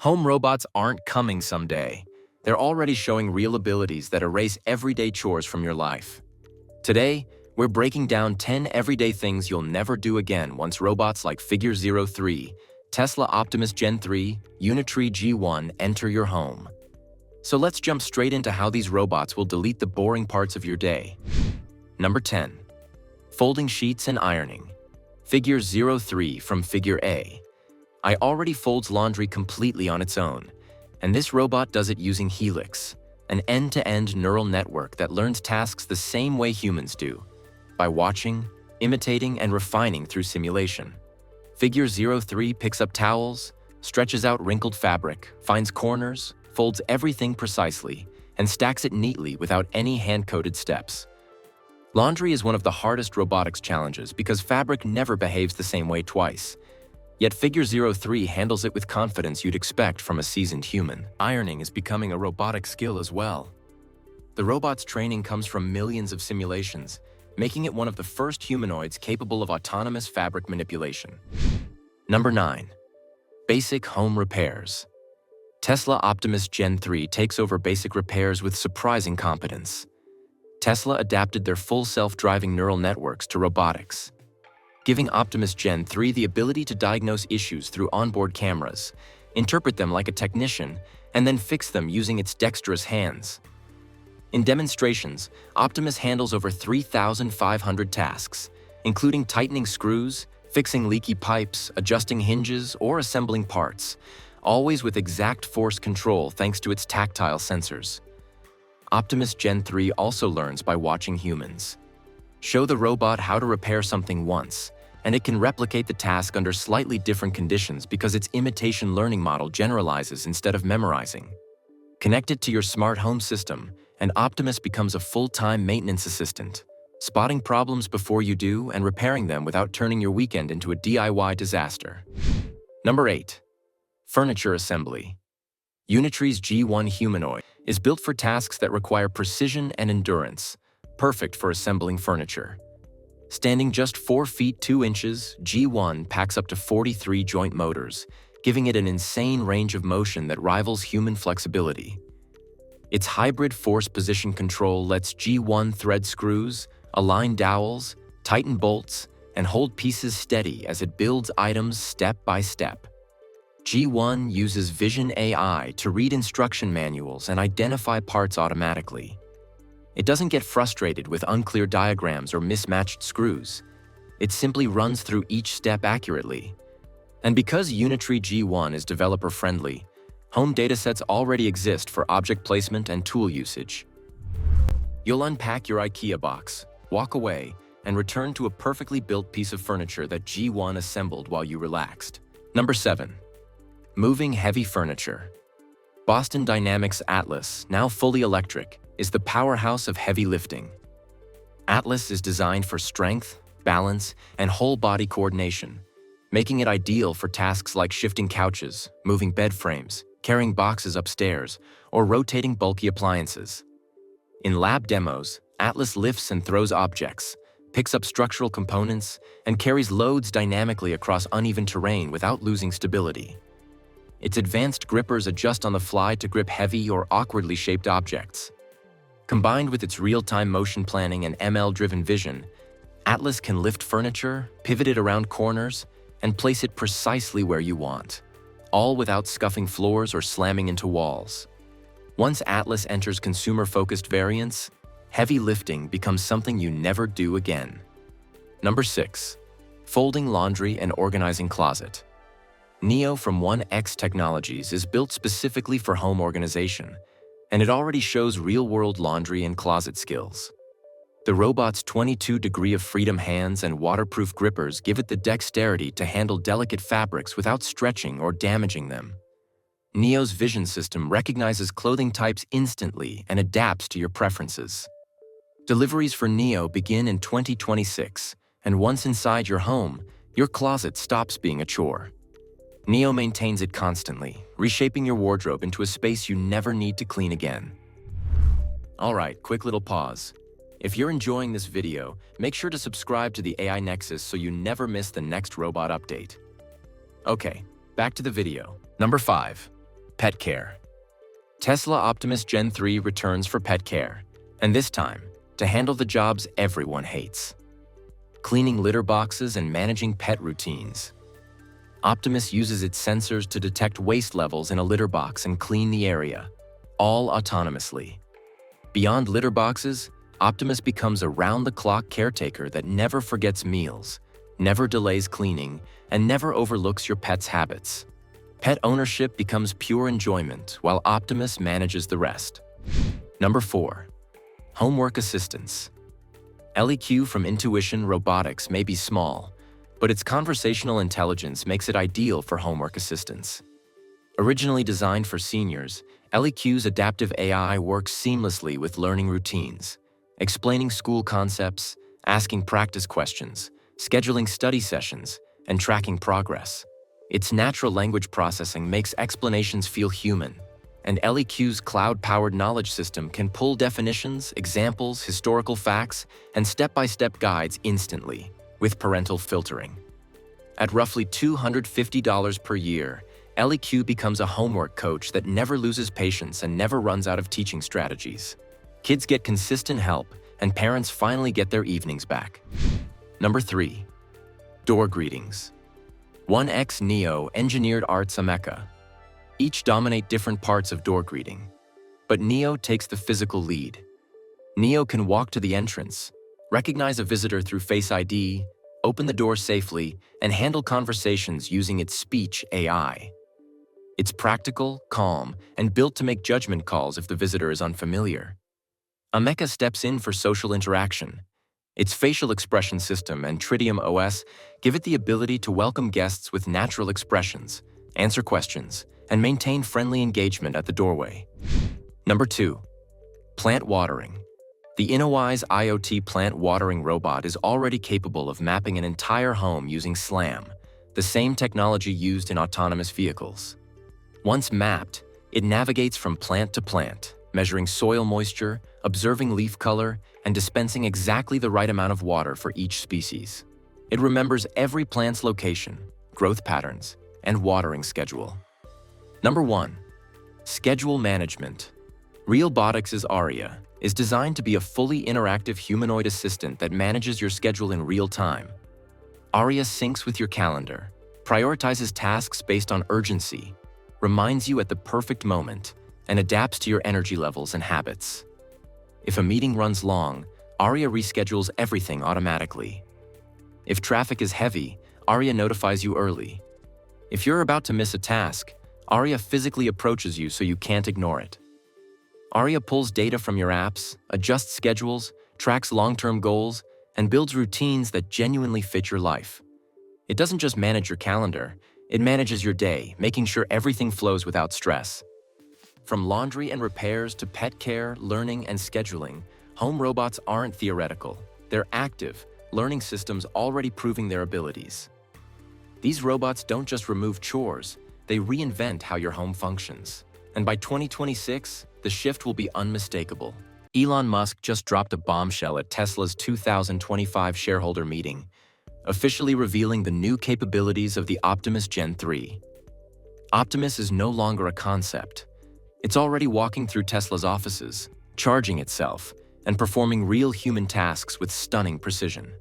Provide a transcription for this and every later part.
Home robots aren't coming someday. They're already showing real abilities that erase everyday chores from your life. Today, we're breaking down 10 everyday things you'll never do again once robots like Figure 03, Tesla Optimus Gen 3, Unitree G1 enter your home. So let's jump straight into how these robots will delete the boring parts of your day. Number 10. Folding sheets and ironing. Figure 03 from Figure A. I already folds laundry completely on its own, and this robot does it using Helix, an end-to-end neural network that learns tasks the same way humans do, by watching, imitating, and refining through simulation. Figure 03 picks up towels, stretches out wrinkled fabric, finds corners, folds everything precisely, and stacks it neatly without any hand-coded steps. Laundry is one of the hardest robotics challenges because fabric never behaves the same way twice. Yet Figure 03 handles it with confidence you'd expect from a seasoned human. Ironing is becoming a robotic skill as well. The robot's training comes from millions of simulations, making it one of the first humanoids capable of autonomous fabric manipulation. Number 9. Basic home repairs. Tesla Optimus Gen 3 takes over basic repairs with surprising competence. Tesla adapted their full self-driving neural networks to robotics, giving Optimus Gen 3 the ability to diagnose issues through onboard cameras, interpret them like a technician, and then fix them using its dexterous hands. In demonstrations, Optimus handles over 3,500 tasks, including tightening screws, fixing leaky pipes, adjusting hinges, or assembling parts, always with exact force control thanks to its tactile sensors. Optimus Gen 3 also learns by watching humans. Show the robot how to repair something once, and it can replicate the task under slightly different conditions because its imitation learning model generalizes instead of memorizing. Connect it to your smart home system, and Optimus becomes a full-time maintenance assistant, spotting problems before you do and repairing them without turning your weekend into a DIY disaster. Number 8. Furniture assembly. Unitree's G1 humanoid is built for tasks that require precision and endurance, perfect for assembling furniture. Standing just 4 feet 2 inches, G1 packs up to 43 joint motors, giving it an insane range of motion that rivals human flexibility. Its hybrid force position control lets G1 thread screws, align dowels, tighten bolts, and hold pieces steady as it builds items step by step. G1 uses Vision AI to read instruction manuals and identify parts automatically. It doesn't get frustrated with unclear diagrams or mismatched screws. It simply runs through each step accurately. And because Unitree G1 is developer-friendly, home datasets already exist for object placement and tool usage. You'll unpack your IKEA box, walk away, and return to a perfectly built piece of furniture that G1 assembled while you relaxed. Number 7. Moving heavy furniture. Boston Dynamics Atlas, now fully electric, is the powerhouse of heavy lifting. Atlas is designed for strength, balance, and whole-body coordination, making it ideal for tasks like shifting couches, moving bed frames, carrying boxes upstairs, or rotating bulky appliances. In lab demos, Atlas lifts and throws objects, picks up structural components, and carries loads dynamically across uneven terrain without losing stability. Its advanced grippers adjust on the fly to grip heavy or awkwardly shaped objects. Combined with its real-time motion planning and ML-driven vision, Atlas can lift furniture, pivot it around corners, and place it precisely where you want, all without scuffing floors or slamming into walls. Once Atlas enters consumer-focused variants, heavy lifting becomes something you never do again. Number 6. Folding laundry and organizing closet. Neo from 1X Technologies is built specifically for home organization, and it already shows real-world laundry and closet skills. The robot's 22-degree of freedom hands and waterproof grippers give it the dexterity to handle delicate fabrics without stretching or damaging them. Neo's vision system recognizes clothing types instantly and adapts to your preferences. Deliveries for Neo begin in 2026, and once inside your home, your closet stops being a chore. Neo maintains it constantly, reshaping your wardrobe into a space you never need to clean again. Alright, quick little pause. If you're enjoying this video, make sure to subscribe to the AI Nexus so you never miss the next robot update. Okay, back to the video. Number 5. Pet care. Tesla Optimus Gen 3 returns for pet care, and this time, to handle the jobs everyone hates. Cleaning litter boxes and managing pet routines. Optimus uses its sensors to detect waste levels in a litter box and clean the area, all autonomously. Beyond litter boxes, Optimus becomes a round-the-clock caretaker that never forgets meals, never delays cleaning, and never overlooks your pet's habits. Pet ownership becomes pure enjoyment while Optimus manages the rest. Number 4. Homework assistance. LEQ from Intuition Robotics may be small, but its conversational intelligence makes it ideal for homework assistance. Originally designed for seniors, LEQ's adaptive AI works seamlessly with learning routines, explaining school concepts, asking practice questions, scheduling study sessions, and tracking progress. Its natural language processing makes explanations feel human, and LEQ's cloud-powered knowledge system can pull definitions, examples, historical facts, and step-by-step guides instantly, with parental filtering. At roughly $250 per year, LEQ becomes a homework coach that never loses patience and never runs out of teaching strategies. Kids get consistent help, and parents finally get their evenings back. Number 3. Door greetings. 1X Neo engineered arts Ameca. Each dominate different parts of door greeting, but Neo takes the physical lead. Neo can walk to the entrance, recognize a visitor through Face ID, open the door safely, and handle conversations using its speech AI. It's practical, calm, and built to make judgment calls if the visitor is unfamiliar. Ameca steps in for social interaction. Its facial expression system and Tritium OS give it the ability to welcome guests with natural expressions, answer questions, and maintain friendly engagement at the doorway. Number 2. Plant watering. The InnoWise IoT plant watering robot is already capable of mapping an entire home using SLAM, the same technology used in autonomous vehicles. Once mapped, it navigates from plant to plant, measuring soil moisture, observing leaf color, and dispensing exactly the right amount of water for each species. It remembers every plant's location, growth patterns, and watering schedule. Number 1. Schedule management. Robotics' Aria is designed to be a fully interactive humanoid assistant that manages your schedule in real time. Aria syncs with your calendar, prioritizes tasks based on urgency, reminds you at the perfect moment, and adapts to your energy levels and habits. If a meeting runs long, Aria reschedules everything automatically. If traffic is heavy, Aria notifies you early. If you're about to miss a task, Aria physically approaches you so you can't ignore it. Aria pulls data from your apps, adjusts schedules, tracks long-term goals, and builds routines that genuinely fit your life. It doesn't just manage your calendar, it manages your day, making sure everything flows without stress. From laundry and repairs to pet care, learning, and scheduling, home robots aren't theoretical. They're active, learning systems already proving their abilities. These robots don't just remove chores, they reinvent how your home functions. And by 2026, the shift will be unmistakable. Elon Musk just dropped a bombshell at Tesla's 2025 shareholder meeting, officially revealing the new capabilities of the Optimus Gen 3. Optimus is no longer a concept. It's already walking through Tesla's offices, charging itself, and performing real human tasks with stunning precision.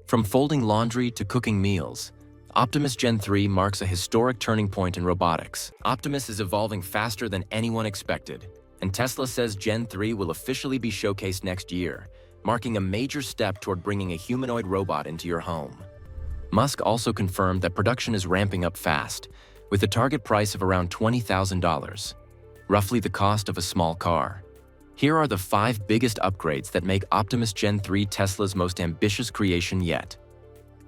From folding laundry to cooking meals, Optimus Gen 3 marks a historic turning point in robotics. Optimus is evolving faster than anyone expected, and Tesla says Gen 3 will officially be showcased next year, marking a major step toward bringing a humanoid robot into your home. Musk also confirmed that production is ramping up fast, with a target price of around $20,000, roughly the cost of a small car. Here are the 5 biggest upgrades that make Optimus Gen 3 Tesla's most ambitious creation yet.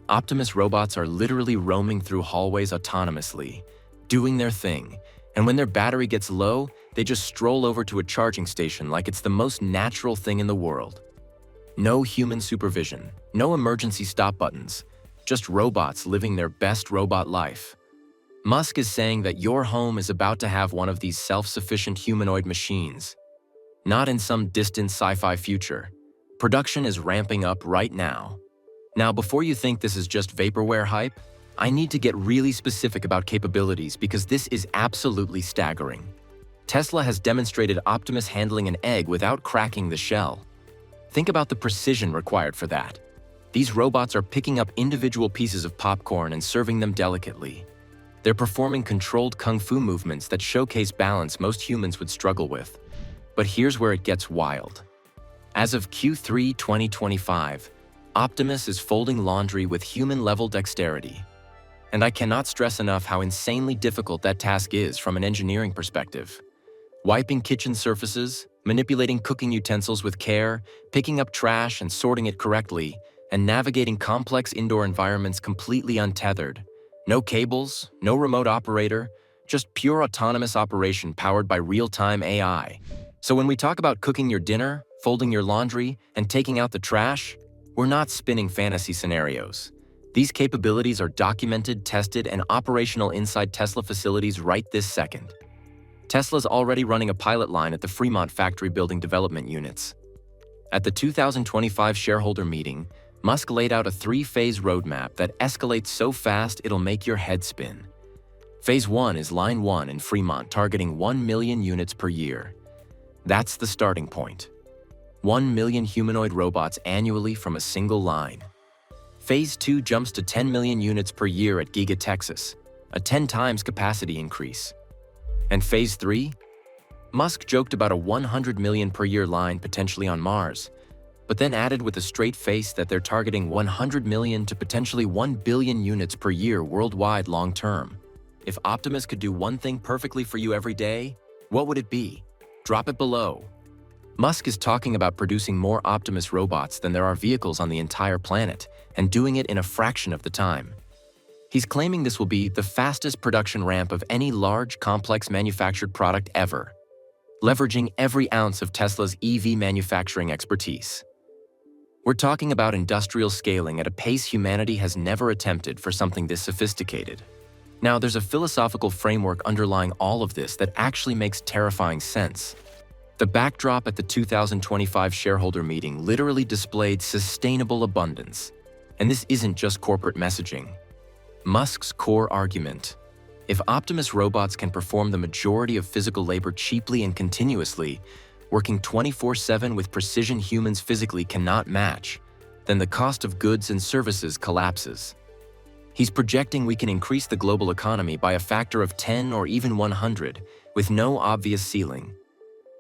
Optimus robots are literally roaming through hallways autonomously, doing their thing, and when their battery gets low, they just stroll over to a charging station like it's the most natural thing in the world. No human supervision, no emergency stop buttons, just robots living their best robot life. Musk is saying that your home is about to have one of these self-sufficient humanoid machines. Not in some distant sci-fi future. Production is ramping up right now. Now, before you think this is just vaporware hype, I need to get really specific about capabilities because this is absolutely staggering. Tesla has demonstrated Optimus handling an egg without cracking the shell. Think about the precision required for that. These robots are picking up individual pieces of popcorn and serving them delicately. They're performing controlled kung fu movements that showcase balance most humans would struggle with. But here's where it gets wild. As of Q3 2025, Optimus is folding laundry with human-level dexterity. And I cannot stress enough how insanely difficult that task is from an engineering perspective. Wiping kitchen surfaces, manipulating cooking utensils with care, picking up trash and sorting it correctly, and navigating complex indoor environments completely untethered. No cables, no remote operator, just pure autonomous operation powered by real-time AI. So when we talk about cooking your dinner, folding your laundry, and taking out the trash, we're not spinning fantasy scenarios. These capabilities are documented, tested, and operational inside Tesla facilities right this second. Tesla's already running a pilot line at the Fremont factory building development units. At the 2025 shareholder meeting, Musk laid out a three-phase roadmap that escalates so fast it'll make your head spin. Phase 1 is Line 1 in Fremont, targeting 1 million units per year. That's the starting point. 1 million humanoid robots annually from a single line. Phase 2 jumps to 10 million units per year at Giga Texas, a 10 times capacity increase. And Phase 3? Musk joked about a 100 million per year line potentially on Mars, but then added with a straight face that they're targeting 100 million to potentially 1 billion units per year worldwide long term. If Optimus could do one thing perfectly for you every day, what would it be? Drop it below. Musk is talking about producing more Optimus robots than there are vehicles on the entire planet, and doing it in a fraction of the time. He's claiming this will be the fastest production ramp of any large, complex manufactured product ever, leveraging every ounce of Tesla's EV manufacturing expertise. We're talking about industrial scaling at a pace humanity has never attempted for something this sophisticated. Now, there's a philosophical framework underlying all of this that actually makes terrifying sense. The backdrop at the 2025 shareholder meeting literally displayed sustainable abundance. And this isn't just corporate messaging. Musk's core argument: if Optimus robots can perform the majority of physical labor cheaply and continuously, working 24/7 with precision humans physically cannot match, then the cost of goods and services collapses. He's projecting we can increase the global economy by a factor of 10 or even 100, with no obvious ceiling.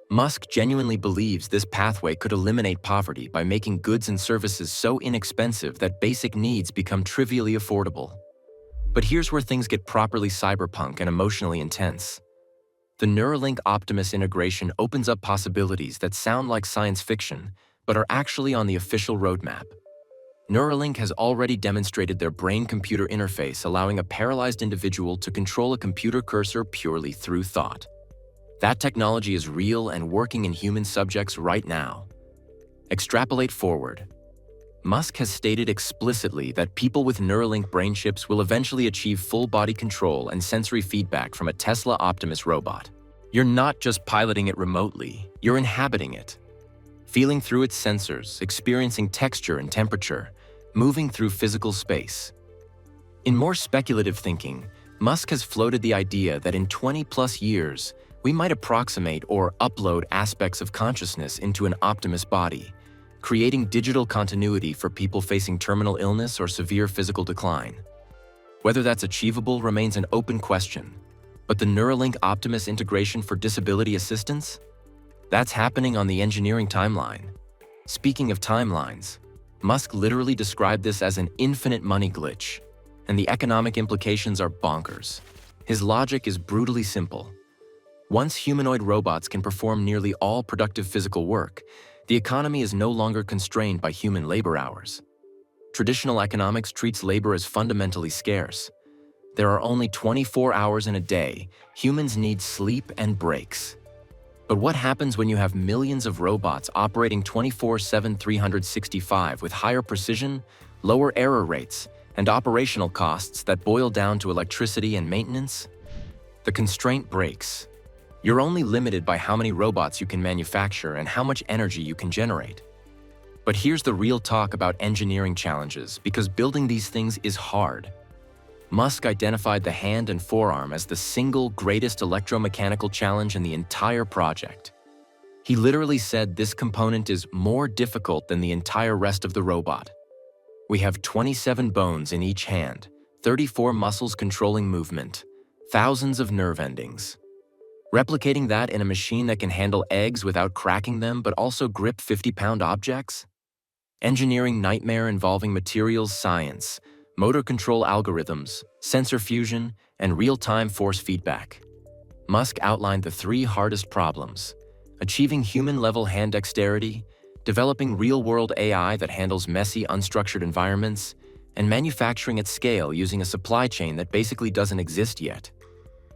Musk genuinely believes this pathway could eliminate poverty by making goods and services so inexpensive that basic needs become trivially affordable. But here's where things get properly cyberpunk and emotionally intense. The Neuralink Optimus integration opens up possibilities that sound like science fiction, but are actually on the official roadmap. Neuralink has already demonstrated their brain-computer interface, allowing a paralyzed individual to control a computer cursor purely through thought. That technology is real and working in human subjects right now. Extrapolate forward. Musk has stated explicitly that people with Neuralink brain chips will eventually achieve full body control and sensory feedback from a Tesla Optimus robot. You're not just piloting it remotely, you're inhabiting it. Feeling through its sensors, experiencing texture and temperature, moving through physical space. In more speculative thinking, Musk has floated the idea that in 20+ years, we might approximate or upload aspects of consciousness into an Optimus body, creating digital continuity for people facing terminal illness or severe physical decline. Whether that's achievable remains an open question, but the Neuralink Optimus integration for disability assistance? That's happening on the engineering timeline. Speaking of timelines, Musk literally described this as an infinite money glitch, and the economic implications are bonkers. His logic is brutally simple. Once humanoid robots can perform nearly all productive physical work, the economy is no longer constrained by human labor hours. Traditional economics treats labor as fundamentally scarce. There are only 24 hours in a day. Humans need sleep and breaks. But what happens when you have millions of robots operating 24/7, 365 with higher precision, lower error rates, and operational costs that boil down to electricity and maintenance? The constraint breaks. You're only limited by how many robots you can manufacture and how much energy you can generate. But here's the real talk about engineering challenges, because building these things is hard. Musk identified the hand and forearm as the single greatest electromechanical challenge in the entire project. He literally said this component is more difficult than the entire rest of the robot. We have 27 bones in each hand, 34 muscles controlling movement, thousands of nerve endings. Replicating that in a machine that can handle eggs without cracking them but also grip 50-pound objects? Engineering nightmare involving materials science, motor control algorithms, sensor fusion, and real-time force feedback. Musk outlined the 3 hardest problems: achieving human-level hand dexterity, developing real-world AI that handles messy, unstructured environments, and manufacturing at scale using a supply chain that basically doesn't exist yet.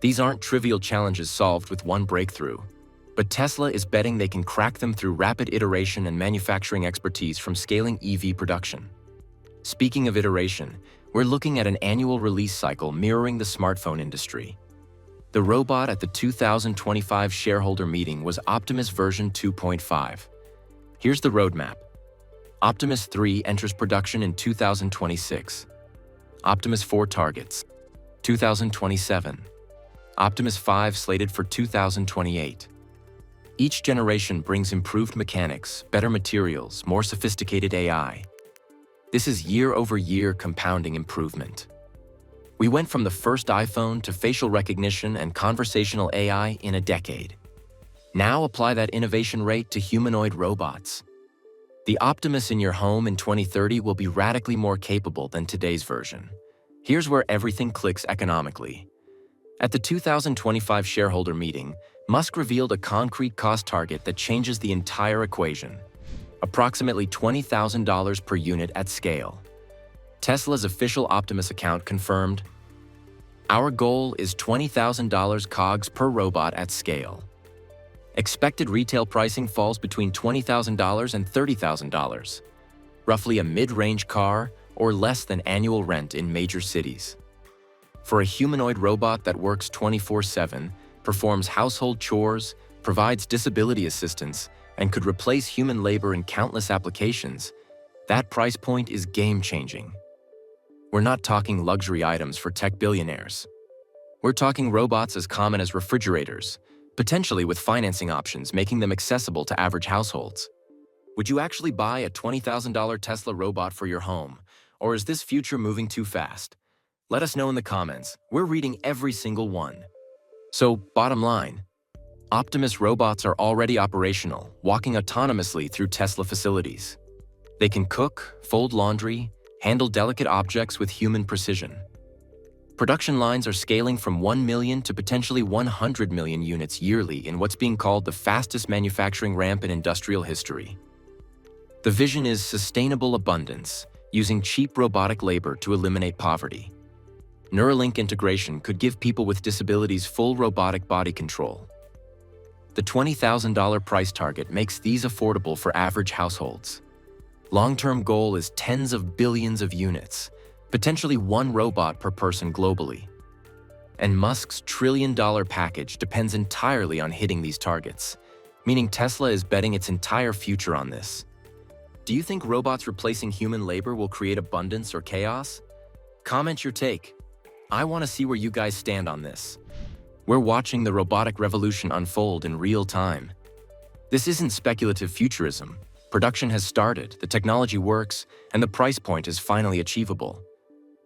These aren't trivial challenges solved with one breakthrough, but Tesla is betting they can crack them through rapid iteration and manufacturing expertise from scaling EV production. Speaking of iteration, we're looking at an annual release cycle mirroring the smartphone industry. The robot at the 2025 shareholder meeting was Optimus version 2.5. Here's the roadmap. Optimus 3 enters production in 2026. Optimus 4 targets 2027. Optimus 5 slated for 2028. Each generation brings improved mechanics, better materials, more sophisticated AI. This is year-over-year compounding improvement. We went from the first iPhone to facial recognition and conversational AI in a decade. Now apply that innovation rate to humanoid robots. The Optimus in your home in 2030 will be radically more capable than today's version. Here's where everything clicks economically. At the 2025 shareholder meeting, Musk revealed a concrete cost target that changes the entire equation. Approximately $20,000 per unit at scale. Tesla's official Optimus account confirmed, "Our goal is $20,000 COGS per robot at scale." Expected retail pricing falls between $20,000 and $30,000, roughly a mid-range car or less than annual rent in major cities. For a humanoid robot that works 24/7, performs household chores, provides disability assistance, and could replace human labor in countless applications, that price point is game-changing. We're not talking luxury items for tech billionaires. We're talking robots as common as refrigerators, potentially with financing options making them accessible to average households. Would you actually buy a $20,000 Tesla robot for your home, or is this future moving too fast? Let us know in the comments. We're reading every single one. So, bottom line, Optimus robots are already operational, walking autonomously through Tesla facilities. They can cook, fold laundry, handle delicate objects with human precision. Production lines are scaling from 1 million to potentially 100 million units yearly in what's being called the fastest manufacturing ramp in industrial history. The vision is sustainable abundance, using cheap robotic labor to eliminate poverty. Neuralink integration could give people with disabilities full robotic body control. The $20,000 price target makes these affordable for average households. Long-term goal is tens of billions of units, potentially 1 robot per person globally. And Musk's trillion-dollar package depends entirely on hitting these targets, meaning Tesla is betting its entire future on this. Do you think robots replacing human labor will create abundance or chaos? Comment your take. I want to see where you guys stand on this. We're watching the robotic revolution unfold in real time. This isn't speculative futurism. Production has started, the technology works, and the price point is finally achievable.